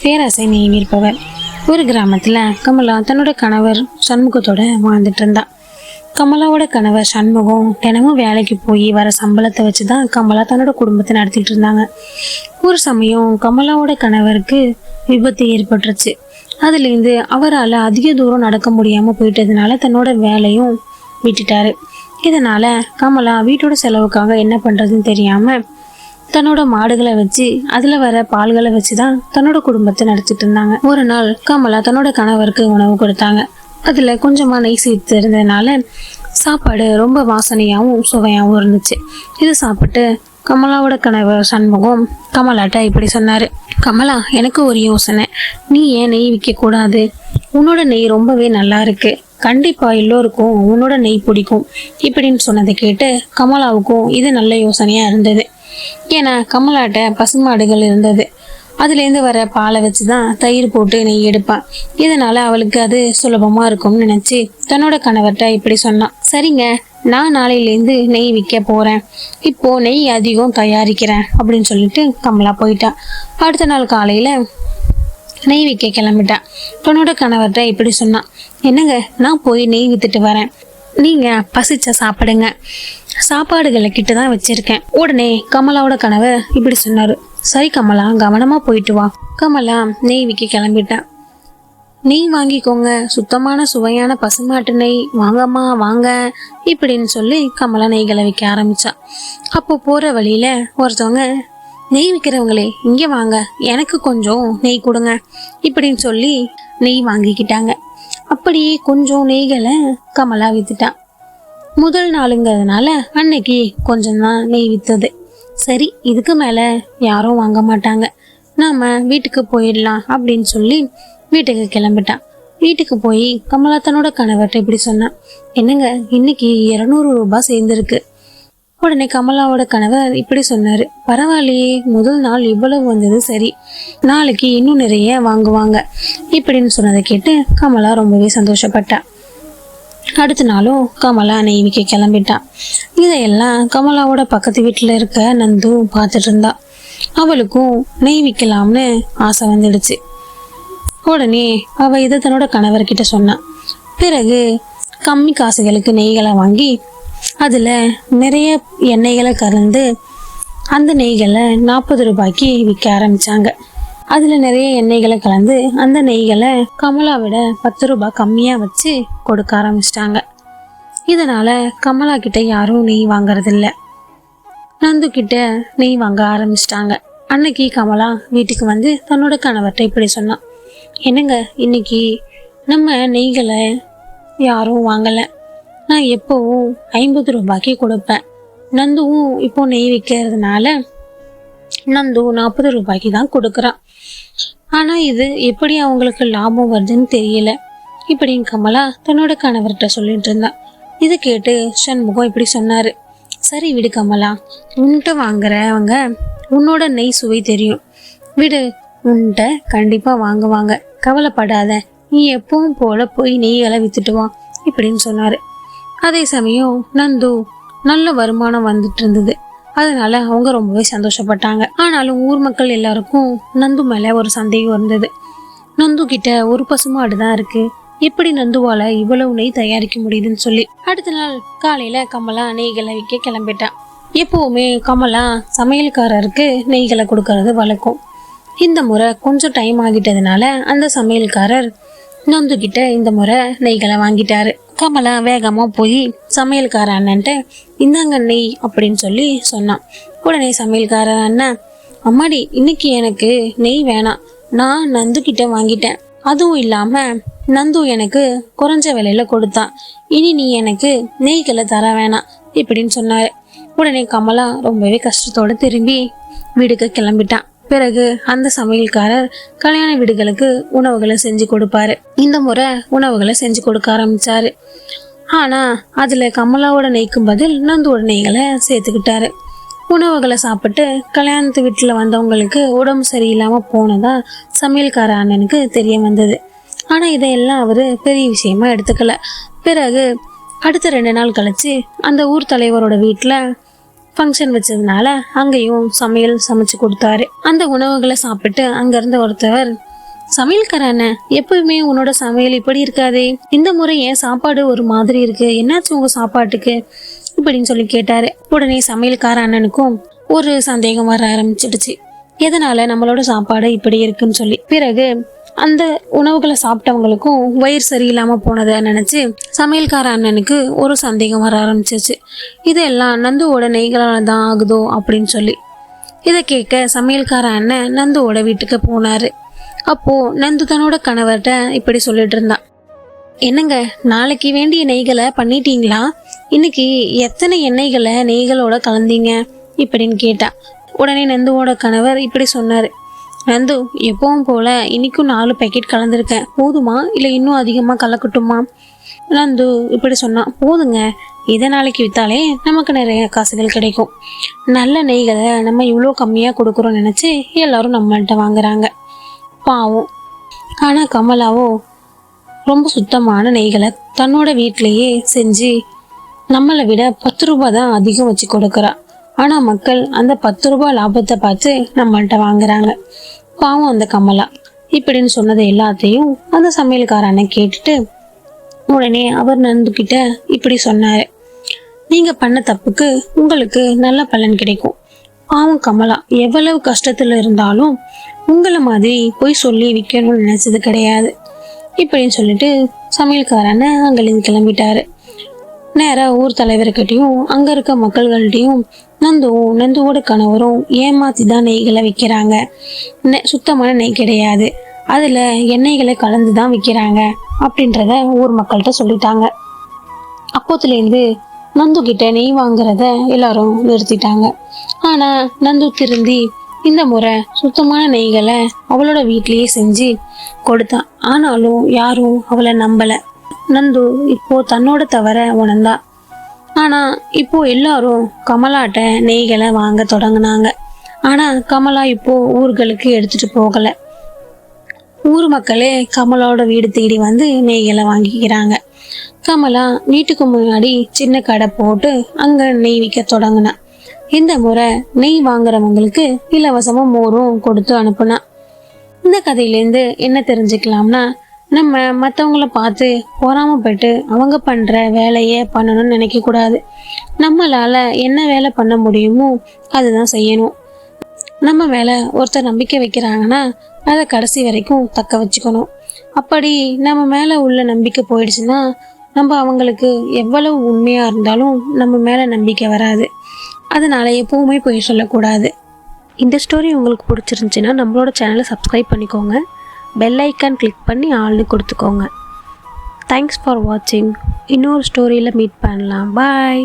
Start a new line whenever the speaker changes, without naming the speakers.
பேராசை நினைவிருப்பவர். ஒரு கிராமத்துல கமலா தன்னோட கணவர் சண்முகத்தோட வாழ்ந்துட்டு இருந்தா. கமலாவோட கணவர் சண்முகம் தினமும் வேலைக்கு போய் வர சம்பளத்தை வச்சுதான் கமலா தன்னோட குடும்பத்தை நடத்திட்டு இருந்தாங்க. ஒரு சமயம் கமலாவோட கணவருக்கு விபத்து ஏற்பட்டுருச்சு. அதுலேருந்து அவரால் அதிக தூரம் நடக்க முடியாம போயிட்டதுனால தன்னோட வேலையும் விட்டுட்டாரு. இதனால கமலா வீட்டோட செலவுக்காக என்ன பண்றதுன்னு தெரியாம தன்னோட மாடுகளை வச்சு அதுல வர பால்களை வச்சுதான் தன்னோட குடும்பத்தை நடத்திட்டு இருந்தாங்க. ஒரு நாள் கமலா தன்னோட கணவருக்கு உணவு கொடுத்தாங்க. அதுல கொஞ்சமா நெய் சேர்த்து இருந்ததுனால சாப்பாடு ரொம்ப வாசனையாவும் சுவையாவும் இருந்துச்சு. இதை சாப்பிட்டு கமலாவோட கணவர் சண்முகம் கமலாட்ட இப்படி சொன்னாரு. கமலா, எனக்கு ஒரு யோசனை. நீ ஏன் நெய் விற்க கூடாது? உன்னோட நெய் ரொம்பவே நல்லா இருக்கு. கண்டிப்பா எல்லோருக்கும் உன்னோட நெய் பிடிக்கும் இப்படின்னு சொன்னதை கேட்டு கமலாவுக்கும் இது நல்ல யோசனையா இருந்தது. ஏன்னா கமலாட்ட பசுமாடுகள் இருந்தது. அதுலேருந்து வர பாலை வச்சுதான் தயிர் போட்டு நெய் எடுப்பான். இதனால அவளுக்கு அது சுலபமா இருக்கும்னு நினைச்சு தன்னோட கணவர்கிட்ட இப்படி சொன்னான். சரிங்க, நான் நாளையிலேருந்து நெய் விற்க போறேன். இப்போ நெய் அதிகம் தயாரிக்கிறேன் அப்படின்னு சொல்லிட்டு கமலா போயிட்டா. அடுத்த நாள் காலையில நெய் விற்க கிளம்பிட்டான். தன்னோட கணவர்கிட்ட இப்படி சொன்னான். என்னங்க, நான் போய் நெய் வித்துட்டு வரேன். நீங்க பசிச்சா சாப்பிடுங்க. சாப்பாடுகளை கிட்டதான் வச்சிருக்கேன். உடனே கமலாவோட கணவர் இப்படி சொன்னாரு. சரி கமலா, கவனமா போயிட்டு வா. கமலா நெய் விற்க கிளம்பிட்டான். நெய் வாங்கிக்கோங்க, சுத்தமான சுவையான பசுமாட்டு நெய் வாங்கம்மா வாங்க இப்படின்னு சொல்லி கமலா நெய்களை விற்க ஆரம்பிச்சா. அப்போ போற வழியில ஒருத்தவங்க, நெய் விற்கிறவங்களே இங்கே வாங்க, எனக்கு கொஞ்சம் நெய் கொடுங்க இப்படின்னு சொல்லி நெய் வாங்கிக்கிட்டாங்க. அப்படியே கொஞ்சம் நெய்களை கமலா வித்துட்டான். முதல் நாளுங்கிறதுனால அன்னைக்கு கொஞ்சம் தான் நெய் வித்தது. சரி, இதுக்கு மேல யாரும் வாங்க மாட்டாங்க, நாம வீட்டுக்கு போயிடலாம் அப்படின்னு சொல்லி வீட்டுக்கு கிளம்பிட்டான். வீட்டுக்கு போய் கமலா தன்னோட கணவர்கிட்ட இப்படி சொன்னான். என்னங்க, இன்னைக்கு 200 ரூபாய் சேர்ந்துருக்கு. உடனே கமலாவோட கணவர் இப்படி சொன்னாரு. பரவாயில்லையே, முதல் நாள் இவ்வளவு வந்தது சரி, நாளைக்கு இன்னும் நிறைய வாங்குவாங்க இப்படின்னு சொன்னதை கேட்டு கமலா ரொம்பவே சந்தோஷப்பட்டா. அடுத்த நாளும் கமலா நெய் விற்க கிளம்பிட்டான். இதையெல்லாம் கமலாவோட பக்கத்து வீட்டுல இருக்க நந்து பார்த்துட்டு இருந்தா. அவளுக்கும் நெய் விற்கலாம்னு ஆசை வந்துடுச்சு. உடனே அவ இதை தன்னோட கணவர்கிட்ட சொன்னான். பிறகு கம்மி காசுகளுக்கு நெய்களை வாங்கி அதுல நிறைய எண்ணெய்களை கலந்து அந்த நெய்களை 40 ரூபாய்க்கு விற்க ஆரம்பிச்சாங்க. அதுல நிறைய எண்ணெய்களை கலந்து அந்த நெய்களை கமலா விட 10 ரூபாய் கம்மியா வச்சு கொடுக்க ஆரம்பிச்சிட்டாங்க. இதனால கமலா கிட்ட யாரும் நெய் வாங்கறது இல்ல, நந்து கிட்ட நெய் வாங்க ஆரம்பிச்சிட்டாங்க. அன்னைக்கு கமலா வீட்டுக்கு வந்து தன்னோட கணவர்கிட்ட இப்படி சொன்னான். என்னங்க, இன்னைக்கு நம்ம நெய்களை யாரும் வாங்கல. நான் எப்பவும் 50 ரூபாய்க்கு கொடுப்பேன். நந்துவும் இப்போ நெய் விற்கிறதுனால நந்து 40 ரூபாய்க்கு தான் கொடுக்குறான். ஆனா இது எப்படி அவங்களுக்கு லாபம் வருதுன்னு தெரியல இப்படின்னு கமலா தன்னோட கணவர்கிட்ட சொல்லிட்டு இருந்தா. இது கேட்டு சண்முகம் இப்படி சொன்னாரு. சரி விடு கமலா, உன்கிட்ட வாங்குறவங்க உன்னோட நெய் சுவை தெரியும், விடு, உன்கிட்ட கண்டிப்பா வாங்குவாங்க, கவலைப்படாத, நீ எப்பவும் போல போய் நெய்களை வித்துட்டு வா இப்படின்னு சொன்னாரு. அதே சமயம் நந்து நல்ல வருமானம் வந்துட்டு இருந்தது. அதனால அவங்க ரொம்பவே சந்தோஷப்பட்டாங்க. ஆனாலும் ஊர் மக்கள் எல்லாருக்கும் நந்து மேல ஒரு சந்தேகம் இருந்தது. நந்து கிட்ட ஒரு பசுமாடு தான் இருக்கு, எப்படி நந்துவால இவ்வளவு நெய் தயாரிக்க முடியுதுன்னு சொல்லி. அடுத்த நாள் காலையில கமலா நெய்களை விற்க கிளம்பிட்டான். எப்பவுமே கமலா சமையல்காரருக்கு நெய்களை கொடுக்கறது வழக்கம். இந்த முறை கொஞ்சம் டைம் ஆகிட்டதுனால அந்த சமையல்காரர் நந்து கிட்ட இந்த முறை நெய்களை வாங்கிட்டாரு. கமலா வேகமா போய் சமையல்கார அண்ணன்ட்ட இந்தாங்க நெய் அப்படின்னு சொல்லி சொன்னான். உடனே சமையல்காரர் அண்ணன், அம்மாடி, இன்னைக்கு எனக்கு நெய் வேணாம், நான் நந்து கிட்ட வாங்கிட்டேன், அதுவும் இல்லாம நந்து எனக்கு குறைஞ்ச விலையில கொடுத்தான், இனி நீ எனக்கு நெய்களை தர வேணாம் இப்படின்னு சொன்னாரு. உடனே கமலா ரொம்பவே கஷ்டத்தோட திரும்பி வீட்டுக்கு கிளம்பிட்டான். பிறகு அந்த சமையல்காரர் கல்யாண வீடுகளுக்கு உணவுகளை செஞ்சு கொடுப்பாரு. இந்த முறை உணவுகளை செஞ்சு கொடுக்க ஆரம்பிச்சாரு. ஆனா அதுல கமலாவோட நெய்க்கும் பதில் நந்தோட நெய்களை சேர்த்துக்கிட்டாரு. உணவுகளை சாப்பிட்டு கல்யாணத்து வீட்டுல வந்தவங்களுக்கு உடம்பு சரியில்லாம போனதா சமையல்கார அண்ணனுக்கு தெரிய வந்தது. ஆனா இதையெல்லாம் அவரு பெரிய விஷயமா எடுத்துக்கல. பிறகு அடுத்த 2 நாள் கழிச்சு அந்த ஊர் தலைவரோட வீட்டுல ஃபங்க்ஷன் வச்சதுனால அங்கேயும் சமையல் சமைச்சு கொடுத்தாரு. அந்த உணவுகளை சாப்பிட்டு அங்க இருந்த ஒருத்தவர், சமையல்கார அண்ணன், எப்பவுமே உன்னோட சமையல் இப்படி இருக்காதே, இந்த முறை ஏன் சாப்பாடு ஒரு மாதிரி இருக்கு, என்னாச்சு உங்க சாப்பாட்டுக்கு இப்படின்னு சொல்லி கேட்டாரு. உடனே சமையல்கார அண்ணனுக்கும் ஒரு சந்தேகம் வர ஆரம்பிச்சிடுச்சு, எதனால நம்மளோட சாப்பாடு இப்படி இருக்குன்னு சொல்லி. பிறகு அந்த உணவுகளை சாப்பிட்டவங்களுக்கும் வயிறு சரியில்லாம போனதை நினைச்சு சமையல்கார அண்ணனுக்கு ஒரு சந்தேகம் வர ஆரம்பிச்சிருச்சு, இதெல்லாம் நந்துவோட நெய்களால தான் ஆகுதோ அப்படின்னு சொல்லி. இதை கேட்க சமையல்கார அண்ணன் நந்துவோட வீட்டுக்கு போனாரு. அப்போ நந்து தன்னோட கணவர்கிட்ட இப்படி சொல்லிட்டு இருந்தான், என்னங்க, நாளைக்கு வேண்டிய நெய்களை பண்ணிட்டீங்களா, இன்னைக்கு எத்தனை எண்ணெய்களை நெய்களோட கலந்தீங்க இப்படின்னு கேட்டா. உடனே நந்துவோட கணவர் இப்படி சொன்னாரு, நந்து, எப்பவும் போல இன்னைக்கும் 4 பேக்கெட் கலந்துருக்கேன், போதுமா இல்லை இன்னும் அதிகமா கலக்கட்டுமா? நந்து இப்படி சொன்னான், போதுங்க, இதை நாளைக்கு வித்தாலே நமக்கு நிறைய காசுகள் கிடைக்கும், நல்ல நெய்களை நம்ம இவ்வளோ கம்மியாக கொடுக்குறோம்னு நினச்சி எல்லாரும் நம்மள்கிட்ட வாங்குறாங்க, பாவம். ஆனால் கமலாவோ ரொம்ப சுத்தமான நெய்களை தன்னோட வீட்டிலையே செஞ்சு நம்மளை விட 10 ரூபாய் தான் அதிகம் வச்சு கொடுக்குறா. ஆனால் மக்கள் அந்த 10 ரூபாய் லாபத்தை பார்த்து நம்மள்கிட்ட வாங்குறாங்க, பாவம் அந்த கமலா இப்படின்னு சொன்னது எல்லாத்தையும் அந்த சமையல்காரனை கேட்டுட்டு உடனே அவர் நந்துக்கிட்ட இப்படி சொன்னாரு, நீங்க பண்ண தப்புக்கு உங்களுக்கு நல்ல பலன் கிடைக்கும். பாவம் கமலா எவ்வளவு கஷ்டத்துல இருந்தாலும் உங்களை மாதிரி போய் சொல்லி விற்கணும்னு நினைச்சது கிடையாது இப்படின்னு சொல்லிட்டு சமையல்காரனை அங்கிருந்து கிளம்பிட்டாரு. நேரா ஊர் தலைவர்கிட்டையும் அங்க இருக்க மக்கள்கிட்டையும் நந்துவோட கணவரும் ஏமாத்தி தான் நெய்களை விற்கிறாங்க, சுத்தமான நெய் கிடையாது, அதுல எண்ணெய்களை கலந்து தான் விற்கிறாங்க அப்படின்றத ஊர் மக்கள்கிட்ட சொல்லிட்டாங்க. அப்போத்துலேருந்து நந்து கிட்ட நெய் வாங்குறத எல்லாரும் நிறுத்திட்டாங்க. ஆனா நந்து திருந்தி இந்த முறை சுத்தமான நெய்களை அவளோட வீட்லயே செஞ்சு கொடுத்தான். ஆனாலும் யாரும் அவளை நம்பல. நந்து இப்போ தன்னோட தவற உணர்ந்தா. ஆனா இப்போ எல்லாரும் கமலாட்ட நெய்களை வாங்க தொடங்கினாங்க. ஆனா கமலா இப்போ ஊர்களுக்கு எடுத்துட்டு போகல. ஊர் மக்களே கமலாவோட வீடு தேடி வந்து நெய்களை வாங்கிக்கிறாங்க. கமலா வீட்டுக்கு முன்னாடி சின்ன கடை போட்டு அங்க நெய் விற்க தொடங்கினா. இந்த முறை நெய் வாங்குறவங்களுக்கு இலவசமா மோரும் கொடுத்து அனுப்புனா. இந்த கதையிலேருந்து என்ன தெரிஞ்சுக்கலாம்னா, நம்ம மற்றவங்கள பார்த்து பொறாமப்பட்டு அவங்க பண்ற வேலையை பண்ணணும்னு நினைக்க கூடாது. நம்மளால என்ன வேலை பண்ண முடியுமோ அதுதான் செய்யணும். நம்ம மேல ஒருத்தர் நம்பிக்கை வைக்கிறாங்கன்னா அதை கடைசி வரைக்கும் தக்க வச்சுக்கணும். அப்படி நம்ம மேல உள்ள நம்பிக்கை போயிடுச்சுன்னா நம்ம அவங்களுக்கு எவ்வளவு உண்மையா இருந்தாலும் நம்ம மேல நம்பிக்கை வராது. அதனால எப்பவுமே போய் சொல்லக்கூடாது. இந்த ஸ்டோரி உங்களுக்கு பிடிச்சிருந்துச்சுன்னா நம்மளோட சேனலை சப்ஸ்கிரைப் பண்ணிக்கோங்க, பெல் ஐக்கான் கிளிக் பண்ணி ஆள்னு கொடுத்துக்கோங்க. தேங்க்ஸ் ஃபார் வாட்சிங். இன்னொரு ஸ்டோரியில் மீட் பண்ணலாம். பாய்.